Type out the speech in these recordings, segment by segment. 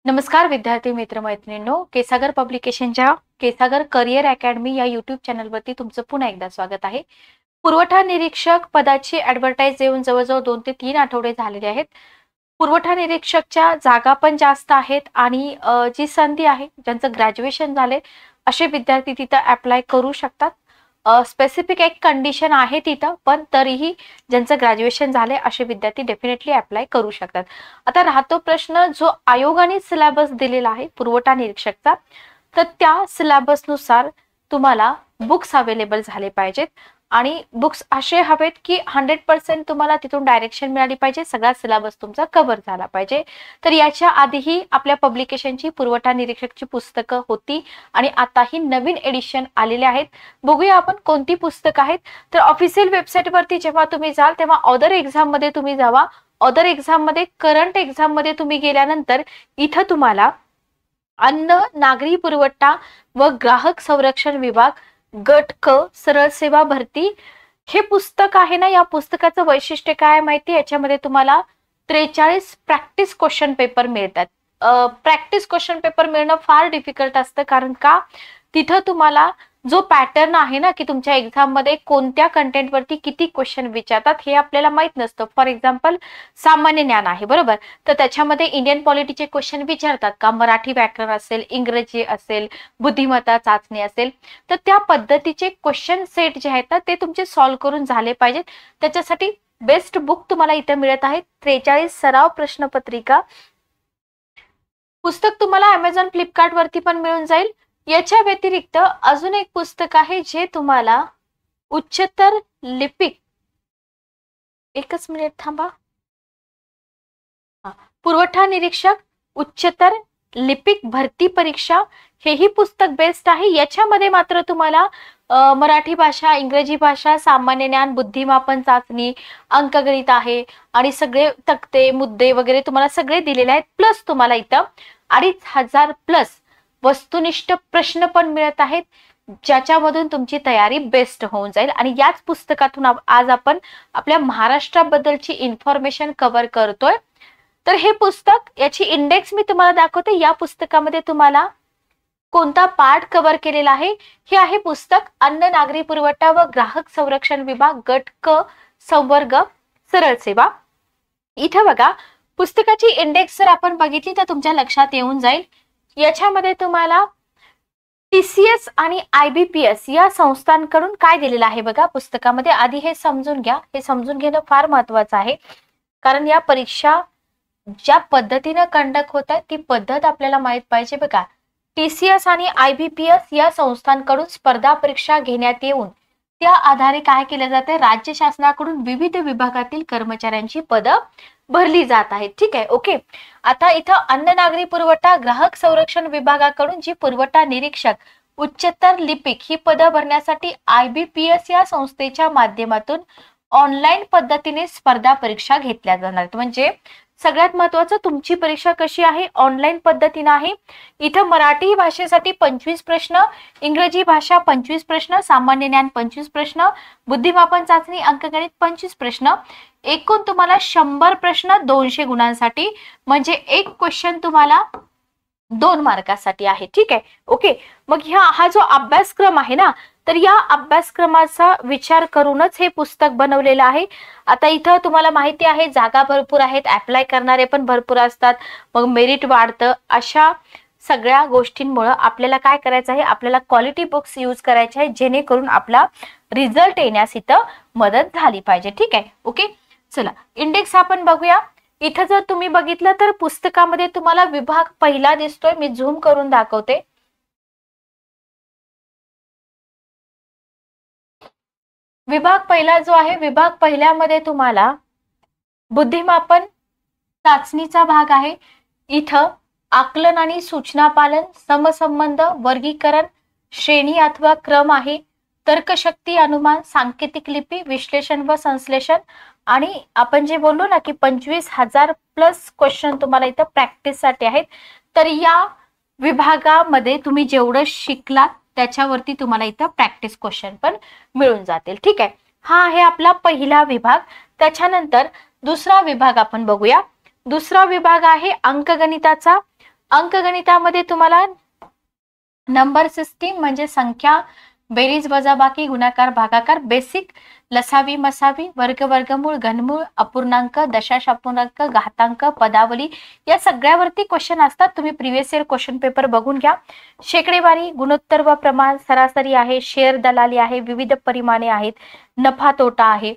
नमस्कार विद्यार्थी मित्र मैत्रिणींनो, केसागर पब्लिकेशनच्या केसागर करिअर अकॅडमी या यूट्यूब चॅनलवरती तुमचं पुन्हा एकदा स्वागत आहे. पुरवठा निरीक्षक पदाची ॲडव्हर्टाइज येऊन जवळजवळ 2 ते 3 आठवडे झालेले आहेत. पुरवठा निरीक्षकच्या जागा पण जास्त आहेत आणि जी संधी आहे, ज्यांचं ग्रॅज्युएशन झाले असे विद्यार्थी तिथं अप्लाय करू शकतात. स्पेसिफिक एक कंडिशन आहे तिथं, पण तरीही ज्यांचं ग्रॅज्युएशन झाले असे विद्यार्थी डेफिनेटली अप्लाय करू शकतात. आता राहतो प्रश्न, जो आयोगाने सिलेबस दिलेला आहे पुरवठा निरीक्षकचा, तर त्या सिलेबसनुसार तुम्हाला बुक्स अवेलेबल झाले पाहिजेत आणि बुक्स असे हवेत की 100% तुम्हाला तिथून डायरेक्शन मिळाली पाहिजे, सगळा सिलेबस तुमचा कव्हर झाला पाहिजे. तर याच्या आधीही आपल्या पब्लिकेशनची पुरवठा निरीक्षकची पुस्तकं होती आणि आताही नवीन एडिशन आलेले आहेत. बघूया आपण कोणती पुस्तकं आहेत. तर ऑफिशियल वेबसाईटवरती जेव्हा तुम्ही जाल तेव्हा अदर एक्झाम मध्ये तुम्ही जावा. अदर एक्झाम मध्ये करंट एक्झाम मध्ये तुम्ही गेल्यानंतर इथं तुम्हाला अन्न नागरी पुरवठा व ग्राहक संरक्षण विभाग गट क सरळ सेवा भरती हे पुस्तक आहे ना. या पुस्तकाचं वैशिष्ट्य काय माहिती, याच्यामध्ये तुम्हाला 43 प्रॅक्टिस क्वेश्चन पेपर मिळतात. प्रॅक्टिस क्वेश्चन पेपर मिळणं फार डिफिकल्ट असतं, कारण का तिथं तुम्हाला जो पॅटर्न आहे ना की तुमच्या एक्झाम मध्ये कोणत्या कंटेंट वरती किती क्वेश्चन विचारतात हे आपल्याला माहित नसतं. फॉर एक्झाम्पल सामान्य ज्ञान आहे बरोबर, तर त्याच्यामध्ये इंडियन पॉलिटीचे क्वेश्चन विचारतात का, मराठी व्याकरण असेल, इंग्रजी असेल, बुद्धिमत्ता चाचणी असेल, तर त्या पद्धतीचे क्वेश्चन सेट जे आहेत ना ते तुमचे सॉल्व्ह करून झाले पाहिजेत. त्याच्यासाठी बेस्ट बुक तुम्हाला इथे मिळत आहे. 43 सराव प्रश्नपत्रिका पुस्तक तुम्हाला अमेझॉन फ्लिपकार्ट वरती पण मिळून जाईल. याच्या व्यतिरिक्त अजून एक पुस्तक आहे जे तुम्हाला उच्चतर लिपिक, एकच मिनिट थांबा, पुरवठा निरीक्षक उच्चतर लिपिक भरती परीक्षा हेही पुस्तक बेस्ट आहे. याच्यामध्ये मात्र तुम्हाला मराठी भाषा, इंग्रजी भाषा, सामान्य ज्ञान, बुद्धिमापन चाचणी, अंकगणित आहे आणि सगळे तक्ते मुद्दे वगैरे तुम्हाला सगळे दिलेले आहेत. प्लस तुम्हाला इथं 2500+ वस्तुनिष्ठ प्रश्न पण मिळत आहेत, ज्याच्यामधून तुमची तयारी बेस्ट होऊन जाईल. आणि याच पुस्तकातून आज आपण आपल्या महाराष्ट्राबद्दलची इन्फॉर्मेशन कव्हर करतोय. तर हे पुस्तक, याची इंडेक्स मी तुम्हाला दाखवते. या पुस्तकामध्ये तुम्हाला कोणता पार्ट कव्हर केलेला आहे, हे आहे पुस्तक अन्न नागरी पुरवठा व ग्राहक संरक्षण विभाग गट क संवर्ग सरळ सेवा. इथं बघा पुस्तकाची इंडेक्स जर आपण बघितली तर तुमच्या लक्षात येऊन जाईल. याच्यामध्ये तुम्हाला TCS आणि IBPS या संस्थांकडून काय दिलेलं आहे बघा पुस्तकामध्ये. आधी हे समजून घ्या, हे समजून घेणं फार महत्वाचं आहे, कारण या परीक्षा ज्या पद्धतीने कंडक्ट होत आहे ती पद्धत आपल्याला माहित पाहिजे. बघा TCS आणि IBPS या संस्थांकडून स्पर्धा परीक्षा घेण्यात येऊन त्या आधारे काय केले जाते, राज्य शासनाकडून विविध विभागातील कर्मचाऱ्यांची पदं भरली जात आहेत. ठीक आहे, ओके. आता इथं अन्न नागरी पुरवठा ग्राहक संरक्षण विभागाकडून जी पुरवठा निरीक्षक उच्चतर लिपिक ही पदं भरण्यासाठी IBPS या संस्थेच्या माध्यमातून ऑनलाईन पद्धतीने स्पर्धा परीक्षा घेतल्या जाणार. म्हणजे सगळ्यात महत्वाचं, तुमची परीक्षा कशी आहे, ऑनलाईन पद्धतीने आहे. इथं मराठी भाषेसाठी 25 प्रश्न, इंग्रजी भाषा 25 प्रश्न, सामान्य ज्ञान 25 प्रश्न, बुद्धिमापन चाचणी अंकगणित 25 प्रश्न. एकूण तुम्हाला 100 प्रश्न 200 गुणांसाठी, म्हणजे एक क्वेश्चन तुम्हाला 2 मार्कासाठी आहे. ठीक आहे, ओके. मग हा जो अभ्यासक्रम आहे ना, तर या अभ्यासक्रमाचा विचार करूनच हे पुस्तक बनवलेलं आहे. आता इथं तुम्हाला माहिती आहे जागा भरपूर आहेत, अप्लाय करणारे पण भरपूर असतात, मग मेरिट वाढतं. अशा सगळ्या गोष्टींमुळे आपल्याला काय करायचं आहे, आपल्याला क्वालिटी बुक्स यूज करायचे आहे, जेणेकरून आपला रिझल्ट येण्यास इथं मदत झाली पाहिजे. ठीक आहे, ओके. चला इंडेक्स आपण बघूया. इथं जर तुम्ही बघितलं तर पुस्तकामध्ये तुम्हाला विभाग पहिला दिसतोय, मी झूम करून दाखवते. विभाग पहिला जो आहे, विभाग पहिल्यामध्ये तुम्हाला बुद्धिमापन चाचणीचा भाग आहे. इथं आकलन आणि सूचना पालन, समसंबंध, वर्गीकरण, श्रेणी अथवा क्रम आहे, तर्कशक्ती, अनुमान, सांकेतिक लिपी, विश्लेषण व संश्लेषण. आणि आपण जे बोललो ना की 25,000+ क्वेश्चन तुम्हाला इथं प्रॅक्टिससाठी आहेत. तर या विभागामध्ये तुम्ही जेवढं शिकलात त्याच्यावरती तुम्हाला इथं प्रॅक्टिस क्वेश्चन पण मिळून जातील. ठीक आहे, हा आहे आपला पहिला विभाग. त्याच्यानंतर दुसरा विभाग आपण बघूया. दुसरा विभाग आहे अंकगणिताचा. अंकगणितामध्ये तुम्हाला नंबर सिस्टीम म्हणजे संख्या, बेरीज वजाबाकी, गुणाकार भागाकार, बेसिक, लसावी मसावी, वर्ग वर्गमूळ, घनमूळ, अपूर्णांक, दशांश अपूर्णांक, घातांक, पदावली या सगळ्यावरती क्वेश्चन असतात. तुम्ही प्रिव्हियस इयर क्वेश्चन पेपर बघून घ्या. शेकडेवारी, गुणोत्तर व प्रमाण, सरासरी आहे, शेअर दलाली आहे, विविध परिमाणे आहेत, नफा तोटा आहे.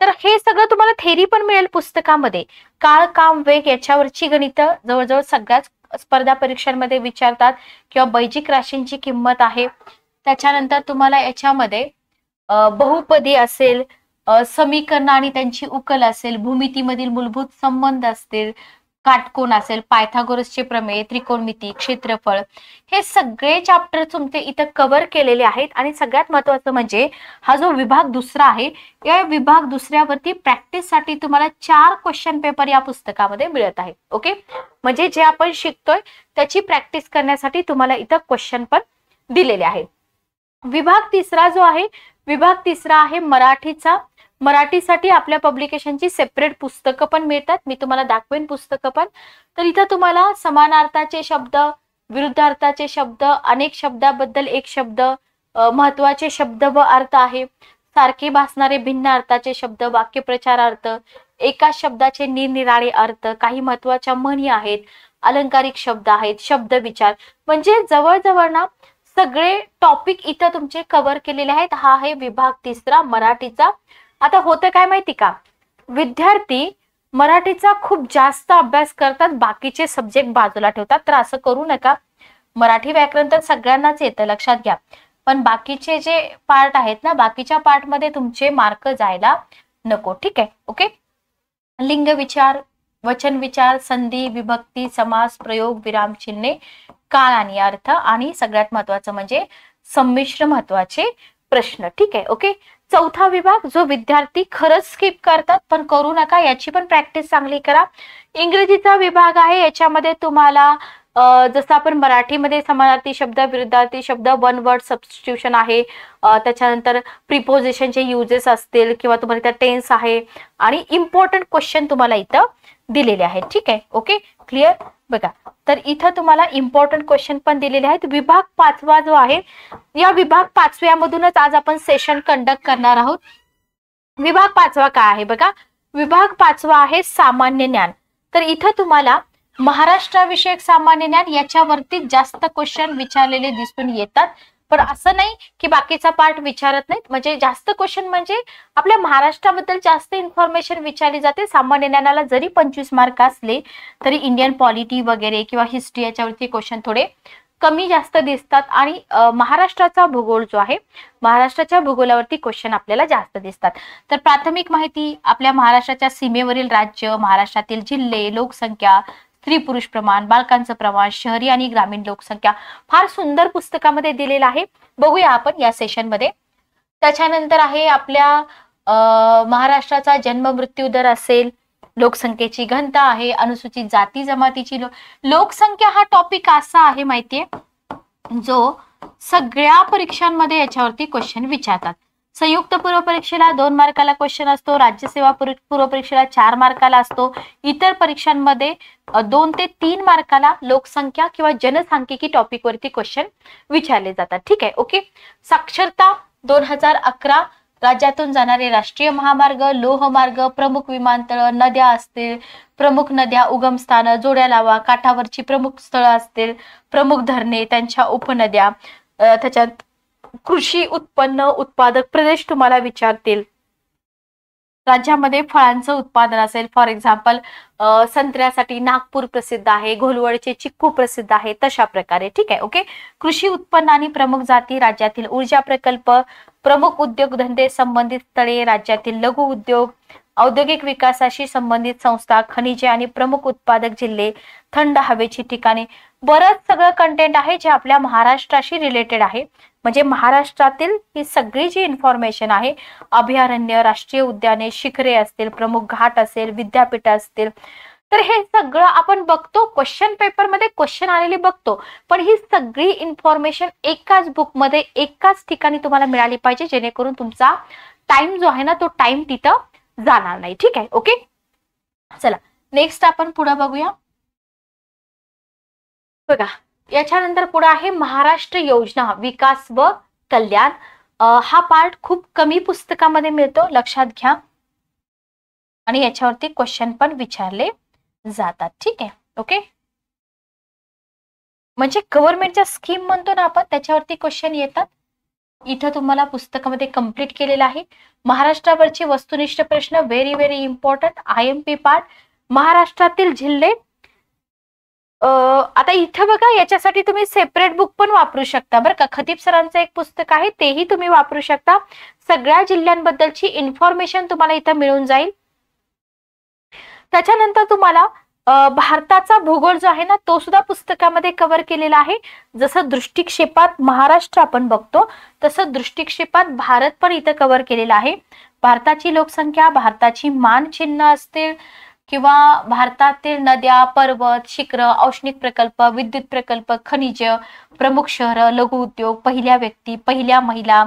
तर हे सगळं तुम्हाला थेरी पण मिळेल पुस्तकामध्ये. काळ, काम, वेग याच्यावरची गणित जवळजवळ सगळ्याच स्पर्धा परीक्षांमध्ये विचारतात, किंवा बैजिक राशींची किंमत आहे. त्याच्यानंतर तुम्हाला याच्यामध्ये बहुपदी असेल, समीकरण आणि त्यांची उकल असेल, भूमितीमधील मूलभूत संबंध असतील, काटकोन असेल, पायथागोरसचे प्रमेय, त्रिकोणमिती, क्षेत्रफळ, हे सगळे चॅप्टर तुमचे इथं कव्हर केलेले आहेत. आणि सगळ्यात महत्वाचं म्हणजे हा जो विभाग दुसरा आहे, या विभाग दुसऱ्यावरती प्रॅक्टिससाठी तुम्हाला 4 क्वेश्चन पेपर या पुस्तकामध्ये मिळत आहे. ओके, म्हणजे जे आपण शिकतोय त्याची प्रॅक्टिस करण्यासाठी तुम्हाला इथं क्वेश्चन पण दिलेले आहेत. विभाग तिसरा जो आहे, विभाग तिसरा आहे मराठीचा. मराठीसाठी आपल्या पब्लिकेशनची सेपरेट पुस्तकं पण मिळतात. मी तुम्हाला दाखवेन पुस्तकं पण. तर इथं तुम्हाला समानार्थाचे शब्द, विरुद्धार्थाचे शब्द, अनेक शब्दाबद्दल एक शब्द, महत्वाचे शब्द व अर्थ आहे, सारखे भासणारे भिन्न अर्थाचे शब्द, वाक्यप्रचारार्थ, एकाच शब्दाचे निरनिराळे अर्थ, काही महत्वाच्या म्हणी आहेत, अलंकारिक शब्द आहेत, शब्द विचार, म्हणजे जवळजवळ ना सगळे टॉपिक इथं तुमचे कव्हर केलेले आहेत. हा आहे विभाग तिसरा मराठीचा. आता होतं काय माहिती का, विद्यार्थी मराठीचा खूप जास्त अभ्यास करतात, बाकीचे सब्जेक्ट बाजूला ठेवतात. तर असं करू नका. मराठी व्याकरण तर सगळ्यांनाच येतं, लक्षात घ्या. पण बाकीचे जे पार्ट आहेत ना, बाकीच्या पार्ट मध्ये तुमचे मार्क जायला नको. ठीक आहे, ओके. लिंग विचार, वचन विचार, संधी, विभक्ती, समास, प्रयोग, विराम चिन्हे, काळ आणि अर्थ, आणि सगळ्यात महत्वाचं म्हणजे संमिश्र महत्वाचे प्रश्न. ठीक आहे, ओके. चौथा विभाग जो विद्यार्थी खरंच स्किप करतात, पण करू नका, याची पण प्रॅक्टिस चांगली करा. इंग्रजीचा विभाग आहे, याच्यामध्ये तुम्हाला जसं आपण मराठीमध्ये समानार्थी शब्द, विरुद्धार्थी शब्द, वन वर्ड सबस्टिट्यूशन आहे, त्याच्यानंतर प्रिपोजिशनचे युजेस असतील, किंवा तुम्हाला इथं टेन्स आहे, आणि इम्पॉर्टंट क्वेश्चन तुम्हाला इथं दिलेले आहेत. ठीक आहे, ओके, क्लिअर. बघा, तर इथं तुम्हाला इम्पॉर्टंट क्वेश्चन पण दिलेले आहेत. विभाग पाचवा जो आहे, या विभाग पाचव्यामधूनच आज आपण सेशन कंडक्ट करणार आहोत. विभाग पाचवा काय आहे बघा, विभाग पाचवा आहे सामान्य ज्ञान. तर इथं तुम्हाला महाराष्ट्राविषयक सामान्य ज्ञान याच्यावरती जास्त क्वेश्चन विचारलेले दिसून येतात. पण असं नाही की बाकीचा पार्ट विचारत नाहीत, म्हणजे जास्त क्वेश्चन म्हणजे आपल्या महाराष्ट्राबद्दल जास्त इन्फॉर्मेशन विचारली जाते. सामान्य ज्ञानाला जरी 25 मार्क असले तरी इंडियन पॉलिटी वगैरे किंवा हिस्ट्री याच्यावरती क्वेश्चन थोडे कमी जास्त दिसतात. आणि महाराष्ट्राचा भूगोल जो आहे, महाराष्ट्राच्या भूगोलावरती क्वेश्चन आपल्याला जास्त दिसतात. तर प्राथमिक माहिती, आपल्या महाराष्ट्राच्या सीमेवरील राज्य, महाराष्ट्रातील जिल्हे, लोकसंख्या, स्त्री पुरुष प्रमाण, बालकांचं प्रमाण, शहरी आणि ग्रामीण लोकसंख्या, फार सुंदर पुस्तकामध्ये दिलेलं आहे. बघूया आपण या सेशन मध्ये. त्याच्यानंतर आहे आपल्या महाराष्ट्राचा जन्म मृत्यू दर असेल, लोकसंख्येची घनता आहे, अनुसूचित जाती जमातीची लोकसंख्या. हा टॉपिक असा आहे माहितीये जो सगळ्या परीक्षांमध्ये याच्यावरती क्वेश्चन विचारतात. संयुक्त पूर्व परीक्षेला 2 मार्काला क्वेश्चन असतो, राज्यसेवा पूर्व परीक्षेला 4 मार्काला असतो, इतर परीक्षांमध्ये 2 ते 3 मार्काला लोकसंख्या किंवा जनसांख्यिकी टॉपिक वरती क्वेश्चन विचारले जातात. ठीक आहे, ओके. साक्षरता 2011, राज्यातून जाणारे राष्ट्रीय महामार्ग, लोहमार्ग, प्रमुख विमानतळ, नद्या असतील, प्रमुख नद्या, उगमस्थान, जोड्या लावा, काठावरची प्रमुख स्थळं असतील, प्रमुख धरणे, त्यांच्या उपनद्या, त्याच्यात कृषी उत्पन्न उत्पादक प्रदेश तुम्हाला विचारतील. राज्यामध्ये फळांचं उत्पादन असेल, फॉर एक्झाम्पल संत्र्यासाठी नागपूर प्रसिद्ध आहे, घोलवडचे चिक्कू प्रसिद्ध आहे, तशा प्रकारे. ठीक आहे, ओके. कृषी उत्पन्न आणि प्रमुख जाती, राज्यातील ऊर्जा प्रकल्प, प्रमुख उद्योगधंदे संबंधित स्थळे, राज्यातील लघु उद्योग, औद्योगिक विकासाशी संबंधित संस्था, खनिजे आणि प्रमुख उत्पादक जिल्हे, थंड हवेची ठिकाणे, बरंच सगळं कंटेंट आहे जे आपल्या महाराष्ट्राशी रिलेटेड आहे. म्हणजे महाराष्ट्रातील ही सगळी जी इन्फॉर्मेशन आहे, अभयारण्य, राष्ट्रीय उद्याने, शिखरे असतील, प्रमुख घाट असेल, विद्यापीठ असतील, तर हे सगळं आपण बघतो. क्वेश्चन पेपर मध्ये क्वेश्चन आलेले बघतो, पण ही सगळी इन्फॉर्मेशन एकाच बुक मध्ये एकाच ठिकाणी तुम्हाला मिळाली पाहिजे, जेणेकरून तुमचा टाइम जो आहे ना, तो टाइम तिथं जाणार नाही. ठीक आहे, ओके. चला नेक्स्ट आपण पुढे बघूया. बघा याच्यानंतर पुढे आहे महाराष्ट्र योजना विकास व कल्याण. हा पार्ट खूप कमी पुस्तकामध्ये मिळतो, लक्षात घ्या. आणि याच्यावरती क्वेश्चन पण विचारले जातात. ठीक आहे, ओके. म्हणजे गव्हर्नमेंटच्या स्कीम म्हणतो ना आपण, त्याच्यावरती क्वेश्चन येतात. इथं तुम्हाला पुस्तकामध्ये कंप्लीट केलेलं आहे. महाराष्ट्रावरचे वस्तुनिष्ठ प्रश्न very very important. IMP part महाराष्ट्रातील जिल्हे. आता इथं बघा याच्यासाठी तुम्ही सेपरेट बुक पण वापरू शकता बरं का. खतीब सरांचं एक पुस्तक आहे तेही तुम्ही वापरू शकता. सगळ्या जिल्ह्यांबद्दलची इन्फॉर्मेशन तुम्हाला इथं मिळून जाईल. त्याच्यानंतर तुम्हाला भारताचा भूगोल जो आहे ना तो सुद्धा पुस्तकामध्ये कव्हर केलेला आहे. जसं दृष्टिक्षेपात महाराष्ट्र आपण बघतो तसं दृष्टिक्षेपात भारत पण इथं कव्हर केलेला आहे. भारताची लोकसंख्या, भारताची मानचिन्ह असतील किंवा भारतातील नद्या, पर्वत, शिखर, औष्णिक प्रकल्प, विद्युत प्रकल्प, खनिज, प्रमुख शहर, लघु उद्योग, पहिल्या व्यक्ती, पहिल्या महिला,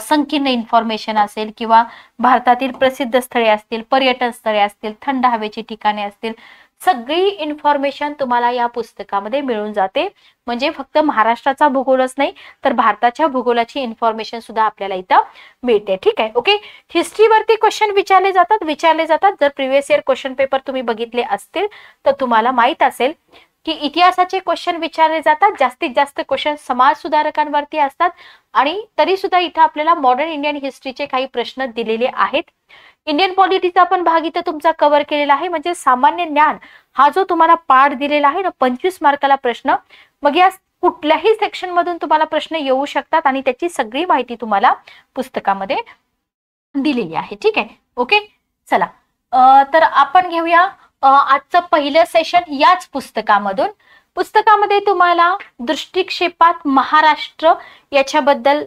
संकीर्ण इन्फॉर्मेशन असेल किंवा भारतातील प्रसिद्ध स्थळे असतील, पर्यटन स्थळे असतील, थंड हवेची ठिकाणे असतील, सगळी इन्फॉर्मेशन तुम्हाला या पुस्तकामध्ये मिळून जाते. म्हणजे फक्त महाराष्ट्राचा भूगोलच नाही तर भारताच्या भूगोलाची इन्फॉर्मेशन सुद्धा आपल्याला इथं मिळते. ठीक आहे, ओके. हिस्ट्रीवरती क्वेश्चन विचारले जातात. जर प्रिव्हियस इयर क्वेश्चन पेपर तुम्ही बघितले असतील तर तुम्हाला माहित असेल की इतिहासाचे क्वेश्चन विचारले जातात. जास्तीत जास्त क्वेश्चन समाज सुधारकांवरती असतात आणि तरी सुद्धा इथं आपल्याला मॉडर्न इंडियन हिस्ट्रीचे काही प्रश्न दिलेले आहेत. इंडियन पॉलिटिचा पण भाग इथं तुमचा कव्हर केलेला आहे. म्हणजे सामान्य ज्ञान हा जो तुम्हाला पाठ दिलेला आहे ना 25 मार्काला प्रश्न, मग या कुठल्याही सेक्शन मधून तुम्हाला प्रश्न येऊ शकतात आणि त्याची सगळी माहिती तुम्हाला पुस्तकामध्ये दिलेली आहे. ठीक आहे, ओके. चला तर आपण घेऊया आजचं पहिलं सेशन याच पुस्तकामधून. पुस्तकामध्ये तुम्हाला दृष्टिक्षेपात महाराष्ट्र याच्याबद्दल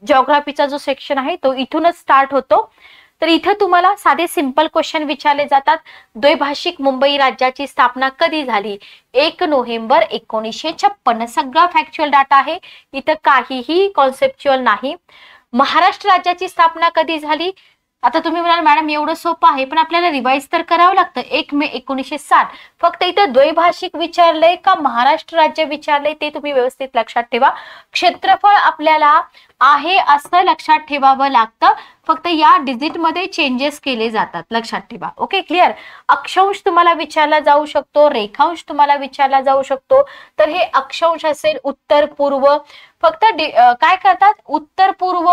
जिओग्राफीचा जो सेक्शन आहे तो इथूनच स्टार्ट होतो. तर इथं तुम्हाला साधे सिंपल क्वेश्चन विचारले जातात. द्वैभाषिक मुंबई राज्याची स्थापना कधी झाली? 1 नोव्हेंबर 1956. सगळा फॅक्च्युअल डाटा आहे, इथं काहीही कॉन्सेप्च्युअल नाही. महाराष्ट्र राज्याची स्थापना कधी झाली? आता तुम्ही म्हणाल मॅडम एवढं सोपं आहे पण आपल्याला रिवाइज तर करावं लागतं. 1 मे 1960. फक्त इथं द्वैभाषिक विचारलंय का महाराष्ट्र राज्य विचारलंय ते तुम्ही व्यवस्थित लक्षात ठेवा. क्षेत्रफळ आपल्याला आहे असं लक्षात ठेवावं लागतं. फक्त या डिजिट मध्ये चेंजेस केले जातात, लक्षात ठेवा. Okay, clear. अक्षांश तुम्हाला विचारला जाऊ शकतो, रेखांश तुम्हाला विचारला जाऊ शकतो. तर हे अक्षांश असेल उत्तर पूर्व, फक्त काय करतात उत्तर पूर्व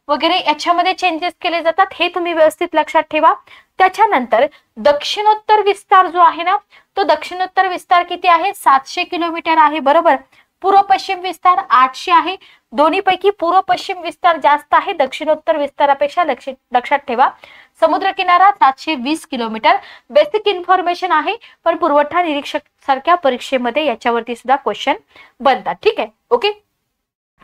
वगैरे याच्यामध्ये चेंजेस केले जातात, हे तुम्ही व्यवस्थित लक्षात ठेवा. त्याच्यानंतर दक्षिणोत्तर विस्तार जो आहे ना तो दक्षिणोत्तर विस्तार किती आहे? 700 किलोमीटर आहे, बरोबर. पूर्व पश्चिम विस्तार 800 आहे. दोन्हीपैकी पूर्व पश्चिम विस्तार जास्त आहे दक्षिणोत्तर विस्तारापेक्षा, लक्षात ठेवा. समुद्र किनारा 720 किलोमीटर. बेसिक इन्फॉर्मेशन आहे पण पुरवठा निरीक्षक सारख्या परीक्षेमध्ये याच्यावरती सुद्धा क्वेश्चन बनतात. ठीक आहे, ओके.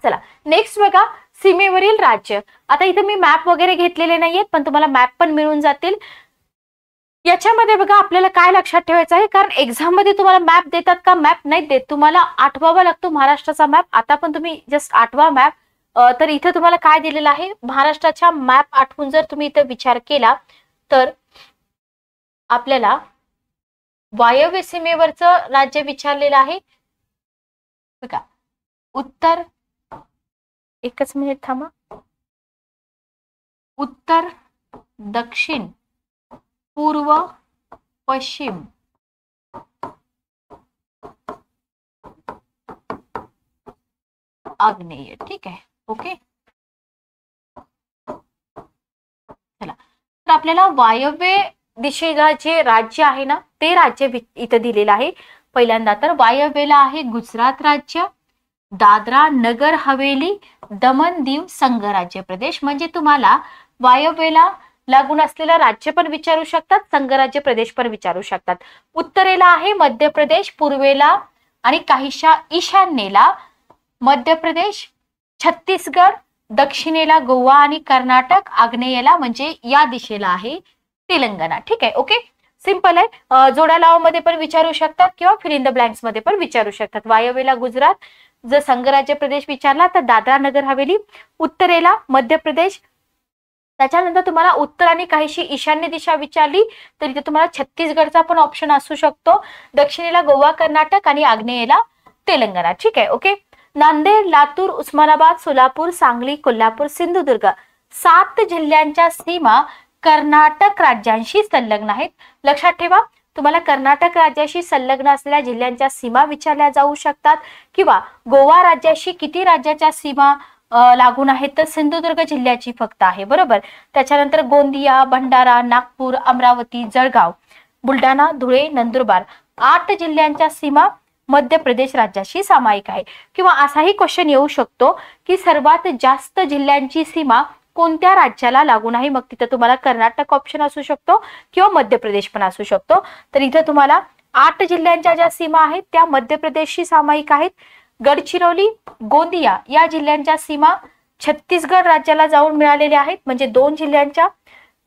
चला नेक्स्ट बघा, सीमेवरील राज्य. आता इथे मी मॅप वगैरे घेतलेले नाहीयेत पण तुम्हाला मॅप पण मिळून जातील. याच्यामध्ये बघा आपल्याला काय लक्षात ठेवायचं आहे, कारण एक्झाम मध्ये तुम्हाला मॅप देतात का? मॅप नाही देत, तुम्हाला आठवावा लागतो महाराष्ट्राचा मॅप. आता पण तुम्ही जस्ट आठवा मॅप. तर इथे तुम्हाला काय दिलेलं आहे, महाराष्ट्राच्या मॅप आठवून जर तुम्ही इथे विचार केला तर आपल्याला वायव्य सीमेवरचं राज्य विचारलेलं आहे बघा. उत्तर, एकच मिनिट थांबा. उत्तर, दक्षिण, पूर्व, पश्चिम, आग्नेय. ठीक आहे, ओके. चला तर आपल्याला वायव्य दिशेला जे राज्य आहे ना ते राज्य इथं दिलेलं आहे. पहिल्यांदा तर वायव्येला आहे गुजरात राज्य, दादरा नगर हवेली, दमन दीव संघराज्य प्रदेश. म्हणजे तुम्हाला वायव्येला लागून असलेला राज्य पण विचारू शकतात, संघराज्य प्रदेश पण विचारू शकतात. उत्तरेला आहे मध्य प्रदेश, पूर्वेला आणि काहीशा ईशान्येला मध्य प्रदेश, छत्तीसगड, दक्षिणेला गोवा आणि कर्नाटक, आग्नेयेला म्हणजे या दिशेला आहे तेलंगणा. ठीक आहे, ओके. सिंपल आहे. जोड्या लावामध्ये पण विचारू शकतात किंवा फिल इन द ब्लँक्स मध्ये पण विचारू शकतात. वायव्येला गुजरात, जर संघराज्य प्रदेश विचारला तर दादरा नगर हवेली, उत्तरेला मध्य प्रदेश. त्याच्यानंतर तुम्हाला उत्तर आणि काहीशी ईशान्य दिशा विचारली तर इथे तुम्हाला छत्तीसगडचा पण ऑप्शन असू शकतो. दक्षिणेला गोवा कर्नाटक आणि आग्नेयेला तेलंगणा. ठीक आहे, ओके. नांदेड, लातूर, उस्मानाबाद, सोलापूर, सांगली, कोल्हापूर, सिंधुदुर्ग 7 जिल्ह्यांच्या सीमा कर्नाटक राज्यांशी संलग्न आहेत. लक्षात ठेवा, तुम्हाला कर्नाटक राज्याशी संलग्न असलेल्या जिल्ह्यांच्या सीमा विचारल्या जाऊ शकतात, किंवा गोवा राज्याशी किती राज्याच्या सीमा लागून आहेत, तर सिंधुदुर्ग जिल्ह्याची फक्त आहे, बरोबर. त्याच्यानंतर गोंदिया, भंडारा, नागपूर, अमरावती, जळगाव, बुलढाणा, धुळे, नंदुरबार 8 जिल्ह्यांच्या सीमा मध्य प्रदेश राज्याशी सामायिक आहे. किंवा असाही क्वेश्चन येऊ शकतो की सर्वात जास्त जिल्ह्यांची सीमा कोणत्या राज्याला लागून आहे, मग तिथे तुम्हाला कर्नाटक ऑप्शन असू शकतो किंवा मध्य प्रदेश पण असू शकतो. तर इथे तुम्हाला 8 जिल्ह्यांच्या ज्या सीमा आहेत त्या मध्य प्रदेशशी सामायिक आहेत. गडचिरोली, गोंदिया या जिल्ह्यांच्या सीमा छत्तीसगड राज्याला जाऊन मिळालेल्या आहेत, म्हणजे 2 जिल्ह्यांच्या.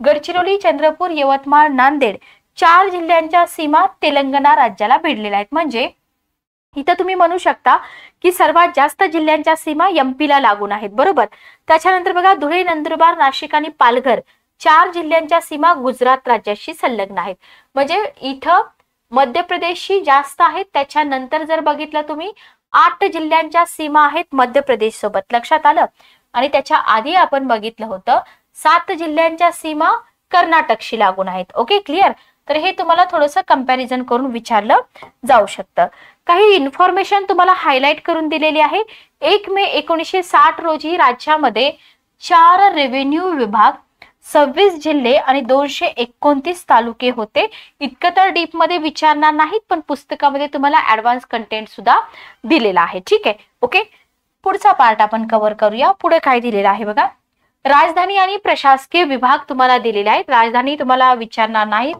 गडचिरोली, चंद्रपूर, यवतमाळ, नांदेड 4 जिल्ह्यांच्या सीमा तेलंगणा राज्याला भिडलेल्या आहेत. म्हणजे इथं तुम्ही म्हणू शकता की सर्वात जास्त जिल्ह्यांच्या सीमा एमपी ला लागून आहेत, बरोबर. त्याच्यानंतर बघा, धुळे, नंदुरबार, नाशिक आणि पालघर 4 जिल्ह्यांच्या सीमा गुजरात राज्याशी संलग्न आहेत. म्हणजे इथं मध्य प्रदेशशी जास्त आहेत. त्याच्यानंतर जर बघितलं तुम्ही 8 जिल्ह्यांच्या सीमा आहेत मध्य प्रदेश सोबत. लक्षात आलं. आणि त्याच्या आधी आपण बघितलं होतं 7 जिल्ह्यांच्या सीमा कर्नाटकशी लागून आहेत. Okay, clear. तर हे तुम्हाला थोडंसं कंपॅरिझन करून विचारलं जाऊ शकतं. काही इन्फॉर्मेशन तुम्हाला हायलाइट करून दिलेली आहे. 1 मे 1960 रोजी राज्यामध्ये 4 रेव्हेन्यू विभाग, 26 जिल्हे आणि 229 तालुके होते. इतकं तर डीप मध्ये विचारणार नाहीत, पण पुस्तकामध्ये तुम्हाला ऍडव्हान्स कंटेंट सुद्धा दिलेला आहे. ठीक आहे, ओके. पुढचा पार्ट आपण कव्हर करूया. पुढे काय दिलेलं आहे बघा. राजधानी आणि प्रशासकीय विभाग तुम्हाला दिलेले आहेत. राजधानी तुम्हाला विचारणार नाहीत,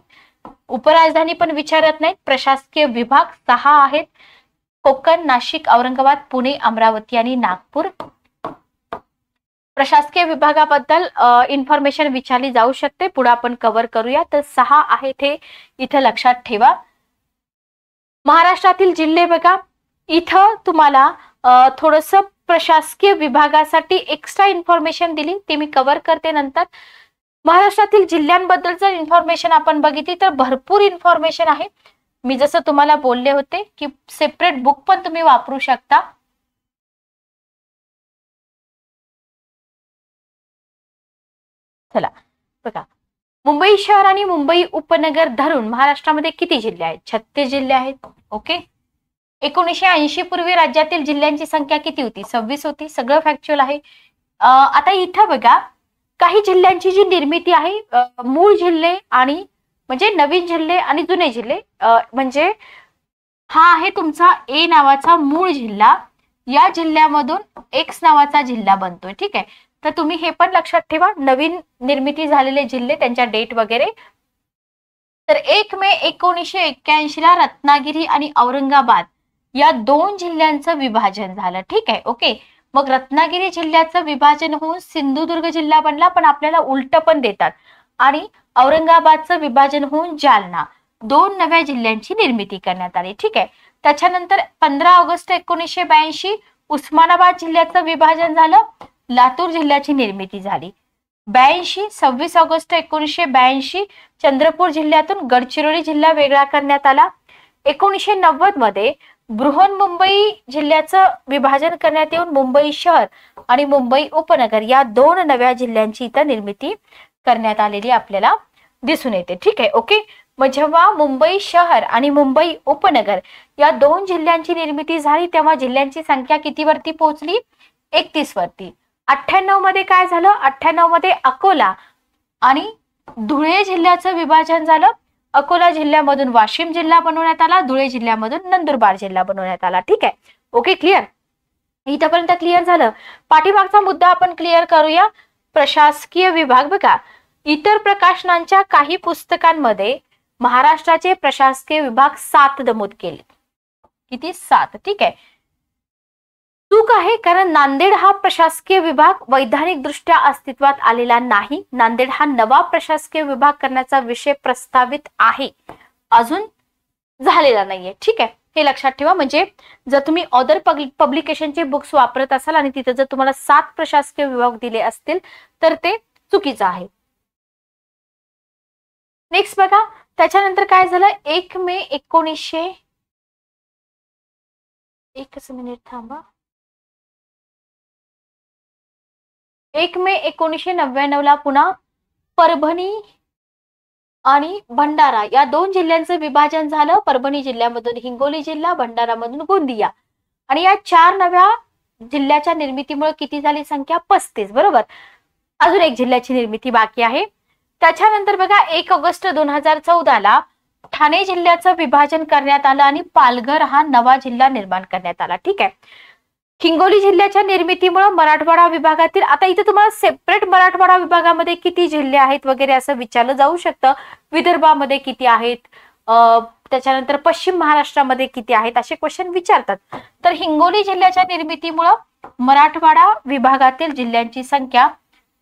उपराजधानी पण विचारत नाहीत. प्रशासकीय विभाग 6 आहेत. कोकण, नाशिक, औरंगाबाद, पुणे, अमरावती आणि नागपूर. प्रशासकीय विभागाबद्दल इन्फॉर्मेशन विचारली जाऊ शकते, पुढे आपण कव्हर करूया. तर 6 आहेत हे इथं लक्षात ठेवा. महाराष्ट्रातील जिल्हे बघा, इथं तुम्हाला थोडंसं प्रशासकीय विभागासाठी एक्स्ट्रा इन्फॉर्मेशन दिली, ते मी कव्हर करते नंतर. महाराष्ट्रातील जिल्ह्यांबद्दल जर इन्फॉर्मेशन आपण बघितली तर भरपूर इन्फॉर्मेशन आहे. मी जसं तुम्हाला बोलले होते की सेपरेट बुक पण तुम्ही वापरू शकता. चला बघा, मुंबई शहर आणि मुंबई उपनगर धरून महाराष्ट्रामध्ये किती जिल्हे आहेत? 36 जिल्हे आहेत. ओके. 1980 पूर्वी राज्यातील जिल्ह्यांची संख्या किती होती? 26 होती. सगळं फॅक्च्युअल आहे. आता इथं बघा, काही जिल्ह्यांची जी निर्मिती आहे, मूळ जिल्हे आणि म्हणजे नवीन जिल्हे आणि जुने जिल्हे, म्हणजे हा आहे तुमचा ए नावाचा मूळ जिल्हा. या जिल्ह्यामधून एक्स नावाचा जिल्हा बनतोय. ठीक आहे, तर तुम्ही हे पण लक्षात ठेवा, नवीन निर्मिती झालेले जिल्हे, त्यांच्या डेट वगैरे. तर 1 मे 1981 ला रत्नागिरी आणि औरंगाबाद या 2 जिल्ह्यांचं विभाजन झालं. ठीक आहे, ओके. मग रत्नागिरी जिल्ह्याचं विभाजन होऊन सिंधुदुर्ग जिल्हा बनला, पण आपल्याला उलट पण देतात. आणि औरंगाबादचं विभाजन होऊन जालना, 2 नव्या जिल्ह्यांची निर्मिती करण्यात आली. ठीक आहे. त्याच्यानंतर 15 ऑगस्ट 1982 उस्मानाबाद जिल्ह्याचं विभाजन झालं, लातूर जिल्ह्याची निर्मिती झाली. 26 ऑगस्ट 1982 चंद्रपूर जिल्ह्यातून गडचिरोली जिल्हा वेगळा करण्यात आला. 1990 मध्ये बृहन्मुंबई जिल्ह्याचं विभाजन करण्यात येऊन मुंबई शहर आणि मुंबई उपनगर या 2 नव्या जिल्ह्यांची इथं निर्मिती करण्यात आलेली आपल्याला दिसून येते. ठीक आहे, ओके. मग जेव्हा मुंबई शहर आणि मुंबई उपनगर या 2 जिल्ह्यांची निर्मिती झाली, तेव्हा जिल्ह्यांची संख्या किती वरती पोहोचली? 31 वरती. 98 मध्ये काय झालं? 98 मध्ये अकोला आणि धुळे जिल्ह्याचं विभाजन झालं. अकोला जिल्ह्यामधून वाशिम जिल्हा बनवण्यात आला, धुळे जिल्ह्यामधून नंदुरबार जिल्हा बनवण्यात आला. ठीक आहे, ओके, क्लिअर. इथपर्यंत क्लिअर झालं. पाठीमागचा मुद्दा आपण क्लिअर करूया. प्रशासकीय विभाग बघा, इतर प्रकाशनांच्या काही पुस्तकांमध्ये महाराष्ट्राचे प्रशासकीय विभाग 7 नमूद केले. किती? 7. ठीक आहे. चूक आहे, कारण नांदेड हा प्रशासकीय विभाग वैधानिक दृष्ट्या अस्तित्वात आलेला नाही. नांदेड हा नवा प्रशासकीय विभाग करण्याचा विषय प्रस्तावित आहे, अजून झालेला नाहीये. ठीक आहे, हे लक्षात ठेवा. म्हणजे जर तुम्ही अदर पब्लिकेशनचे बुक्स वापरत असाल आणि तिथे जर तुम्हाला 7 प्रशासकीय विभाग दिले असतील तर ते चुकीचं आहे. नेक्स्ट बघा, त्याच्यानंतर काय झालं? 1 मे एकच मिनिट थांबा. 1 मे 1999 पुन्हा परभणी आणि भंडारा या 2 जिल्ह्यांचं विभाजन झालं. परभणी जिल्ह्यामधून हिंगोली जिल्हा, भंडारामधून गोंदिया. आणि या 4 नव्या जिल्ह्याच्या निर्मितीमुळे किती झाली संख्या? 35. बरोबर. अजून एक जिल्ह्याची निर्मिती बाकी आहे. त्याच्यानंतर बघा 1 ऑगस्ट 2014 ठाणे जिल्ह्याचं विभाजन करण्यात आलं आणि पालघर हा नवा जिल्हा निर्माण करण्यात आला. ठीक आहे. हिंगोली जिल्ह्याच्या निर्मितीमुळे मराठवाडा विभागातील, आता इथे तुम्हाला सेपरेट मराठवाडा विभागामध्ये किती जिल्हे आहेत वगैरे असं विचारलं जाऊ शकतं. विदर्भामध्ये किती आहेत, त्याच्यानंतर पश्चिम महाराष्ट्रामध्ये किती आहेत, असे क्वेश्चन विचारतात. तर हिंगोली जिल्ह्याच्या निर्मितीमुळे मराठवाडा विभागातील जिल्ह्यांची संख्या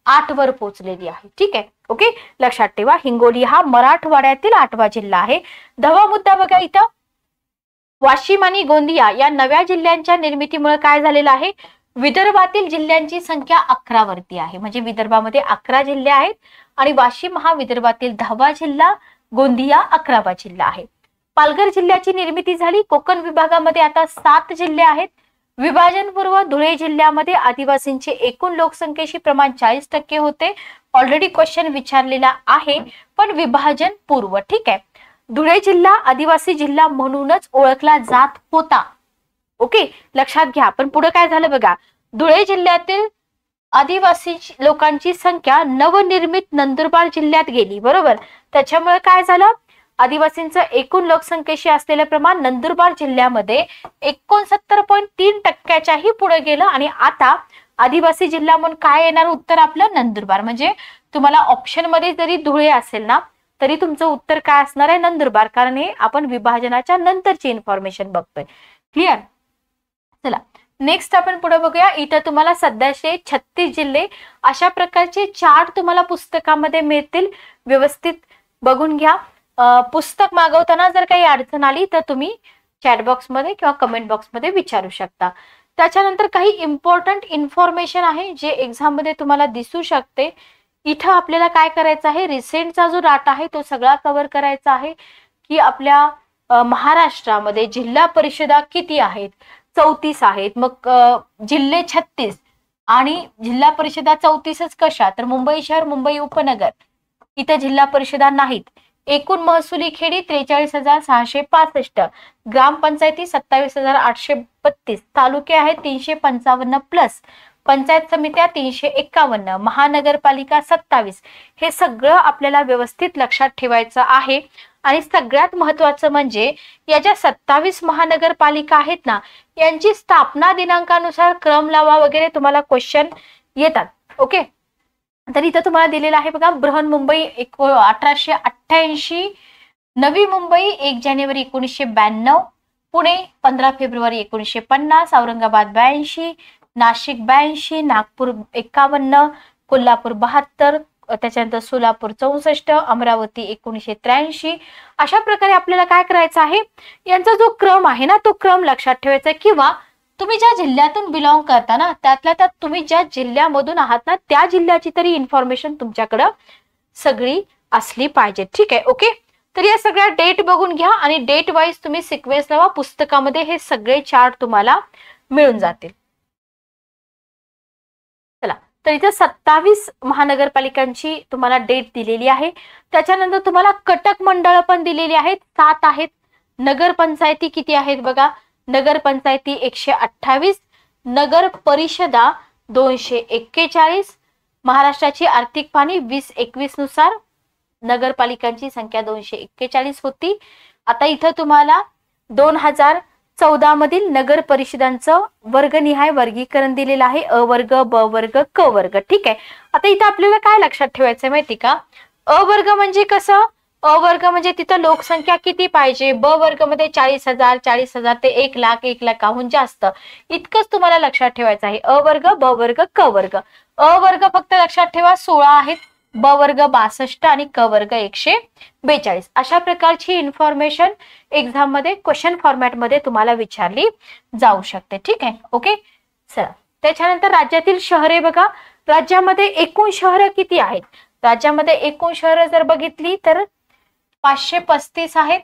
8 वर पोहोचलेली आहे. ठीक आहे. ओके, लक्षात ठेवा हिंगोली हा मराठवाड्यातील 8वा जिल्हा आहे. 10वा मुद्दा बघा इथं, वाशिम आणि गोंदिया या नव्या जिल्ह्यांच्या निर्मितीमुळे काय झालेलं आहे? विदर्भातील जिल्ह्यांची संख्या 11 वरती आहे. म्हणजे विदर्भामध्ये 11 जिल्हे आहेत आणि वाशिम हा विदर्भातील 10वा जिल्हा, गोंदिया 11वा जिल्हा आहे. पालघर जिल्ह्याची निर्मिती झाली. कोकण विभागामध्ये आता 7 जिल्हे आहेत. विभाजनपूर्व धुळे जिल्ह्यामध्ये आदिवासींचे एकूण लोकसंख्येशी प्रमाण 40% होते. ऑलरेडी क्वेश्चन विचारलेला आहे, पण विभाजन पूर्व. ठीक आहे. धुळे जिल्हा आदिवासी जिल्हा म्हणूनच ओळखला जात होता. ओके, लक्षात घ्या. पण पुढे काय झालं बघा, धुळे जिल्ह्यातील आदिवासी लोकांची संख्या नवनिर्मित नंदुरबार जिल्ह्यात गेली. बरोबर. त्याच्यामुळे काय झालं, आदिवासींचं एकूण लोकसंख्येशी असलेलं प्रमाण नंदुरबार जिल्ह्यामध्ये 69.3%च्याही पुढे गेलं आणि आता आदिवासी जिल्हा म्हणून काय येणार उत्तर आपलं? नंदुरबार. म्हणजे तुम्हाला ऑप्शन मध्ये जरी धुळे असेल ना तरी तुमचं उत्तर काय असणार आहे? नंदुरबार. कारण हे आपण विभाजनाच्या नंतरची इन्फॉर्मेशन बघतोय. क्लिअर. चला नेक्स्ट आपण पुढे बघूया. इथं तुम्हाला सध्याचे 36 जिल्हे अशा प्रकारचे चार्ट तुम्हाला पुस्तकामध्ये मिळतील. व्यवस्थित बघून घ्या. पुस्तक मागवताना जर काही अडचण आली तर तुम्ही चॅट बॉक्स मध्ये किंवा कमेंट बॉक्स मध्ये विचारू शकता. त्याच्यानंतर काही इम्पॉर्टंट इन्फॉर्मेशन आहे जे एक्झाम मध्ये तुम्हाला दिसू शकते. इथं आपल्याला काय करायचं आहे, रिसेंटचा जो डाटा आहे तो सगळा कव्हर करायचा आहे की आपल्या महाराष्ट्रामध्ये जिल्हा परिषदा किती आहेत? 34 आहेत. मग जिल्हे 36 आणि जिल्हा परिषदा 34च कशा? तर मुंबई शहर, मुंबई उपनगर इथे जिल्हा परिषदा नाहीत. एकूण महसुली खेडी 43,665, ग्रामपंचायती 27,832, तालुके आहेत 355 प्लस, पंचायत समित्या 351, महानगरपालिका 27. हे सगळं आपल्याला व्यवस्थित लक्षात ठेवायचं आहे. आणि सगळ्यात महत्वाचं म्हणजे या ज्या 27 महानगरपालिका आहेत ना यांची स्थापना दिनांकानुसार क्रम लावा वगैरे तुम्हाला क्वेश्चन येतात. ओके, तर इथं तुम्हाला दिलेलं आहे बघा. बृहन्मुंबई 1888, नवी मुंबई 1 जानेवारी 1992, पुणे 15 फेब्रुवारी 1950, औरंगाबाद 82, नाशिक 82, नागपूर 51, कोल्हापूर 72, त्याच्यानंतर सोलापूर 64, अमरावती 1983. अशा प्रकारे आपल्याला काय करायचं आहे, यांचा जो क्रम आहे ना तो क्रम लक्षात ठेवायचा. किंवा तुम्ही ज्या जिल्ह्यातून बिलॉंग करता ना त्यातल्या त्यात तुम्ही ज्या जिल्ह्यामधून आहात ना त्या जिल्ह्याची तरी इन्फॉर्मेशन तुमच्याकडे सगळी असली पाहिजे. ठीक आहे. ओके, तर या सगळ्या डेट बघून घ्या आणि डेट वाईज तुम्ही सिक्वेन्स लावा. पुस्तकामध्ये हे सगळे चार्ट तुम्हाला मिळून जातील. चला, तर इथे 27 महानगरपालिकांची तुम्हाला डेट दिलेली आहे. त्याच्यानंतर तुम्हाला कटक मंडळ पण दिलेली आहेत, 7 आहेत. नगरपंचायती किती आहेत बघा, नगरपंचायती 128, नगर परिषदा 241. महाराष्ट्राची आर्थिक पाहणी 2021 नुसार नगरपालिकांची संख्या 241 होती. आता इथं तुम्हाला 2014 मधील नगर परिषदांचं वर्गनिहाय वर्गीकरण दिलेलं आहे. अ वर्ग, ब वर्ग, क वर्ग. ठीक आहे. आता इथं आपल्याला काय लक्षात ठेवायचं माहिती का, अ वर्ग म्हणजे कसं, अ वर्ग म्हणजे तिथं लोकसंख्या किती पाहिजे, ब वर्ग मध्ये 40,000, 40,000 ते 1,00,000, 1,00,000हून जास्त, इतकंच तुम्हाला लक्षात ठेवायचं आहे. अ वर्ग, ब वर्ग, क वर्ग. अ वर्ग फक्त लक्षात ठेवा 16 आहेत, ब वर्ग 62 आणि क वर्ग 142. अशा प्रकारची इन्फॉर्मेशन एक्झाम मध्ये क्वेश्चन फॉर्मॅट मध्ये तुम्हाला विचारली जाऊ शकते. ठीक आहे. ओके, चला त्याच्यानंतर राज्यातील शहरे बघा. राज्यामध्ये एकूण शहरं किती आहेत, राज्यामध्ये एकूण शहरं जर बघितली तर 535 आहेत.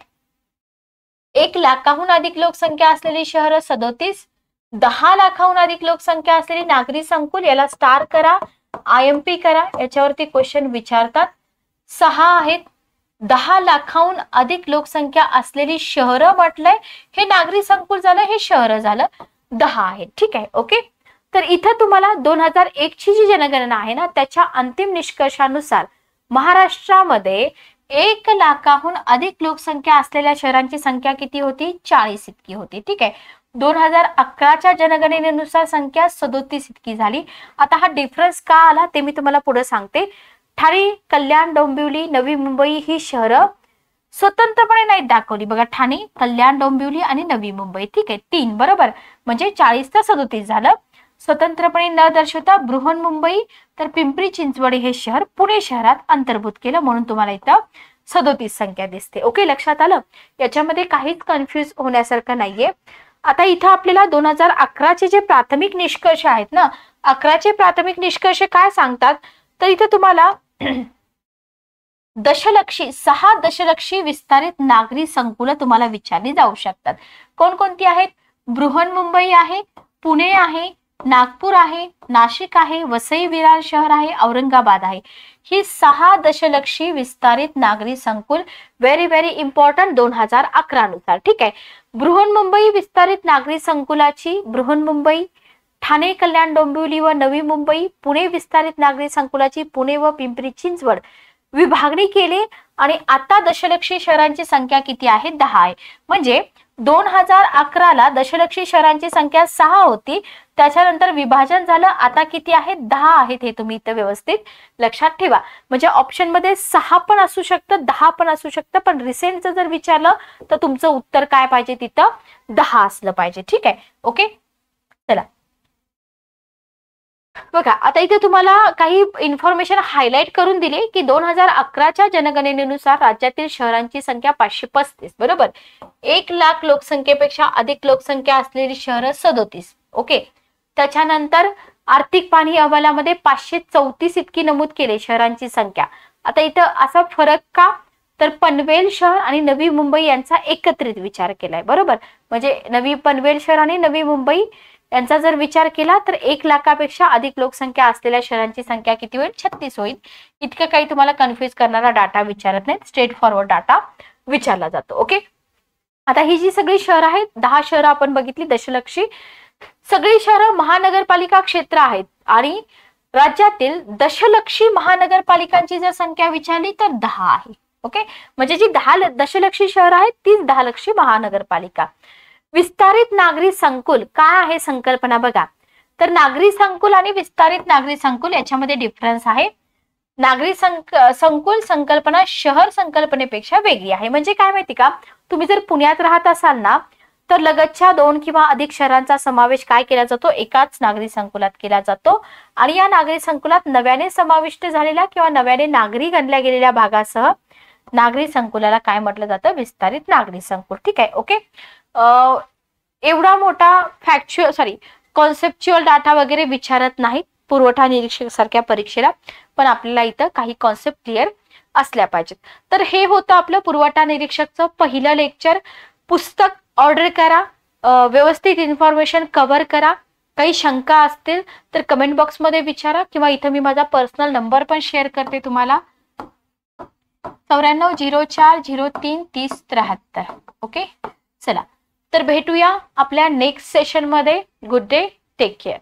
1 लाखाहून अधिक लोकसंख्या असलेली शहरं 37, 10 लाखाहून अधिक लोकसंख्या असलेली नागरी संकुल, याला स्टार करा, IMP करा, याच्यावरती क्वेश्चन विचारतात. 6 आहेत. 10 लाखाहून अधिक लोकसंख्या असलेली शहरं म्हटलंय, हे नागरी संकुल झालं, हे शहरं झालं, 10 आहेत. ठीक आहे, ओके. तर इथं तुम्हाला 2001 ची जी जनगणना आहे ना, त्याच्या अंतिम निष्कर्षानुसार महाराष्ट्रामध्ये 1 लाखाहून अधिक लोकसंख्या असलेल्या शहरांची संख्या किती होती? 40 इतकी होती. ठीक आहे. 2011च्या जनगणनेनुसार संख्या 37 इतकी झाली. आता हा डिफरन्स का आला ते मी तुम्हाला पुढे सांगते. ठाणे, कल्याण, डोंबिवली, नवी मुंबई ही शहरं स्वतंत्रपणे नाहीत दाखवली बघा. ठाणे, कल्याण, डोंबिवली आणि नवी मुंबई. ठीक आहे, 3 बरोबर, म्हणजे 40 तर 37 झालं. स्वतंत्रपणे न दर्शवता बृहन्मुंबई तर पिंपरी चिंचवड हे शहर पुणे शहरात अंतर्भूत केलं, म्हणून तुम्हाला इथं 37 संख्या दिसते. ओके, लक्षात आलं. याच्यामध्ये काहीच कन्फ्युज होण्यासारखं नाहीये. आता इथं आपल्याला 2011चे जे प्राथमिक निष्कर्ष आहेत ना, 11चे प्राथमिक निष्कर्ष काय सांगतात, तर इथं तुम्हाला 6 दशलक्षी विस्तारित नागरी संकुलं तुम्हाला विचारली जाऊ शकतात. कोणकोणती आहेत? बृहन्मुंबई आहे, पुणे आहे, नागपूर आहे, नाशिक आहे, वसई विरार शहर आहे, औरंगाबाद आहे. ही 6 दशलक्षी विस्तारित नागरी संकुल, व्हेरी व्हेरी इम्पॉर्टंट 2011 नुसार. ठीक आहे. बृहन्मुंबई विस्तारित नागरी संकुलाची बृहन्मुंबई, ठाणे, कल्याण, डोंबिवली व नवी मुंबई, पुणे विस्तारित नागरी संकुलाची पुणे व पिंपरी चिंचवड विभागणी केली आणि आता दशलक्षी शहरांची संख्या किती आहे? 10 आहे. म्हणजे 2011ला दशलक्षी शहरांची संख्या 6 होती, त्याच्यानंतर विभाजन झालं, आता किती आहे? 10 आहेत. हे तुम्ही इथं व्यवस्थित लक्षात ठेवा. म्हणजे ऑप्शन मध्ये 6 पण असू शकतं, 10 पण असू शकतं, पण रिसेंटचं जर विचारलं तर तुमचं उत्तर काय पाहिजे? तिथं 10 असलं पाहिजे. ठीक आहे, ओके. चला बघा, आता इथे तुम्हाला काही इन्फॉर्मेशन हायलाइट करून दिली की 2011च्या जनगणनेनुसार राज्यातील शहरांची संख्या 535 बरोबर. 1 लाख लोकसंख्येपेक्षा अधिक लोकसंख्या असलेली शहरं 37. ओके. त्याच्यानंतर आर्थिक पाहणी अहवालामध्ये 534 इतकी नमूद केली शहरांची संख्या. आता इथं असा फरक का, तर पनवेल शहर आणि नवी मुंबई यांचा एकत्रित विचार केलाय बरोबर. म्हणजे नवी पनवेल शहर आणि नवी मुंबई यांचा जर विचार केला तर 1 लाखापेक्षा अधिक लोकसंख्या असलेल्या शहरांची संख्या किती होईल? 36 होईल. इतकं काही तुम्हाला कन्फ्युज करणारा डाटा विचारत नाही, स्ट्रेट फॉरवर्ड डाटा विचारला जातो. ओके. आता ही जी सगळी शहरं आहेत, 10 शहरं आपण बघितली दशलक्षी, सगळी शहरं महानगरपालिका क्षेत्र आहेत आणि राज्यातील दशलक्षी महानगरपालिकांची जर संख्या विचारली तर 10 आहे. ओके. म्हणजे जी 10 दशलक्षी शहरं आहेत तीच 10 लक्षी महानगरपालिका. विस्तारित नागरी संकुल काय आहे संकल्पना बघा. तर नागरी संकुल आणि विस्तारित नागरी संकुल याच्यामध्ये डिफरन्स आहे. नागरी संकुल संकल्पना शहर संकल्पनेपेक्षा वेगळी आहे. म्हणजे काय माहिती का, तुम्ही जर पुण्यात राहत असाल ना तर लगतच्या 2 किंवा अधिक शहरांचा समावेश काय केला जातो? एकाच नागरी संकुलात केला जातो आणि या नागरी संकुलात नव्याने समाविष्ट झालेल्या किंवा नव्याने नागरी गणल्या गेलेल्या भागासह नागरी संकुलाला काय म्हटलं जातं? विस्तारित नागरी संकुल. ठीक आहे, ओके. एवढा मोठा कॉन्सेप्च्युअल डाटा वगैरे विचारत नाहीत पुरवठा निरीक्षक सारख्या परीक्षेला, पण आपल्याला इथं काही कॉन्सेप्ट क्लिअर असल्या पाहिजेत. तर हे होतं आपलं पुरवठा निरीक्षकचं पहिलं लेक्चर. पुस्तक ऑर्डर करा, व्यवस्थित इन्फॉर्मेशन कव्हर करा. काही शंका असतील तर कमेंट बॉक्समध्ये विचारा किंवा इथं मी माझा पर्सनल नंबर पण शेअर करते तुम्हाला, 9404033073. ओके. चला तर भेटूया आपल्या नेक्स्ट सेशन मध्ये. Good day, take care.